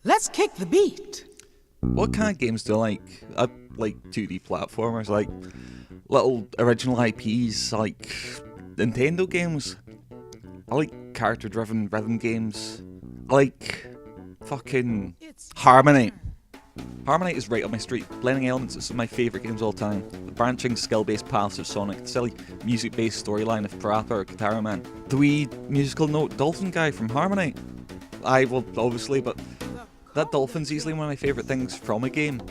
Let's kick the beat. What kind of games do I like? I like 2D platformers, like little original IPs, like Nintendo games. I like character-driven rhythm games. I like fucking Harmony. Harmony is right up my street. Blending elements is some of my favourite games of all time. The branching skill-based paths of Sonic, the silly music-based storyline of Parappa or Guitar Man. The wee musical note dolphin guy from Harmony. Obviously, but that dolphin's easily one of my favourite things from a game.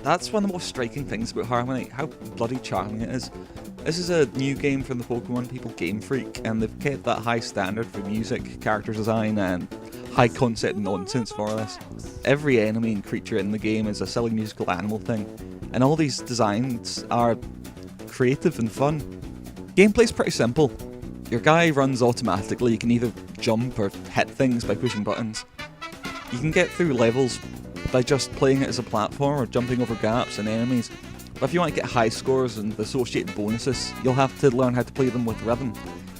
That's one of the most striking things about Harmony, how bloody charming it is. This is a new game from the Pokemon people, Game Freak, and they've kept that high standard for music, character design, and high concept nonsense for us. Every enemy and creature in the game is a silly musical animal thing, and all these designs are creative and fun. Gameplay's pretty simple. Your guy runs automatically, you can either jump or hit things by pushing buttons. You can get through levels by just playing it as a platform or jumping over gaps and enemies. But if you want to get high scores and the associated bonuses, you'll have to learn how to play them with rhythm.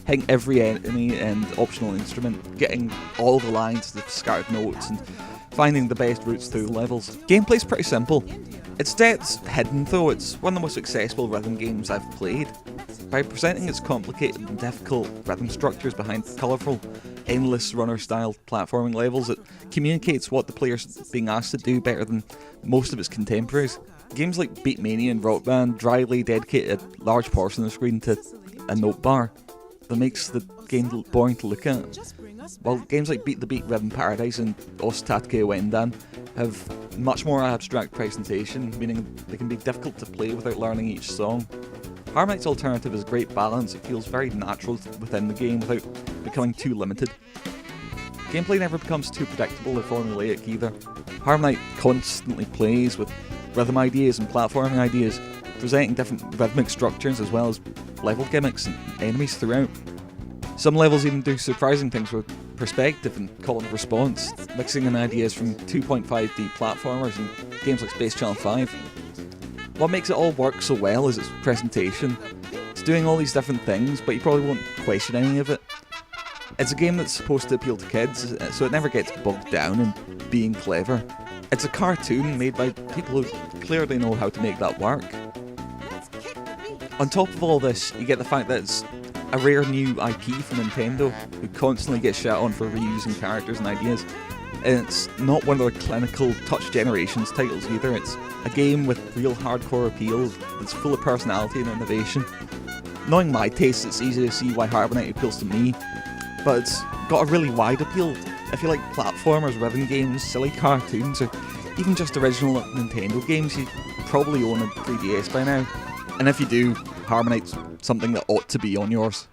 Hitting every enemy and optional instrument, getting all the lines, the scattered notes, and finding the best routes through the levels. Gameplay's pretty simple. Its depth's hidden though, it's one of the most accessible rhythm games I've played. By presenting its complicated and difficult rhythm structures behind colourful, endless runner-style platforming levels, it communicates what the player's being asked to do better than most of its contemporaries. Games like Beatmania and Rock Band dryly dedicate a large portion of the screen to a note bar that makes the game boring to look at. While games like Beat the Beat Rhythm Paradise and Ostatke Wendan have much more abstract presentation, meaning they can be difficult to play without learning each song. Harmonite's alternative is a great balance. It feels very natural within the game without becoming too limited. Gameplay never becomes too predictable or formulaic either. Harmonite constantly plays with rhythm ideas and platforming ideas, presenting different rhythmic structures as well as level gimmicks and enemies throughout. Some levels even do surprising things with perspective and call and response, mixing in ideas from 2.5D platformers and games like Space Channel 5. What makes it all work so well is its presentation. It's doing all these different things, but you probably won't question any of it. It's a game that's supposed to appeal to kids, so it never gets bogged down in being clever. It's a cartoon made by people who clearly know how to make that work. On top of all this, you get the fact that it's a rare new IP from Nintendo, who constantly get shit on for reusing characters and ideas. And it's not one of their clinical touch generations titles either. It's a game with real hardcore appeal that's full of personality and innovation. Knowing my taste, it's easy to see why Harmonite appeals to me, but it's got a really wide appeal. If you like platformers, rhythm games, silly cartoons, or even just original Nintendo games, you probably own a 3DS by now. And if you do, Harmonite's something that ought to be on yours.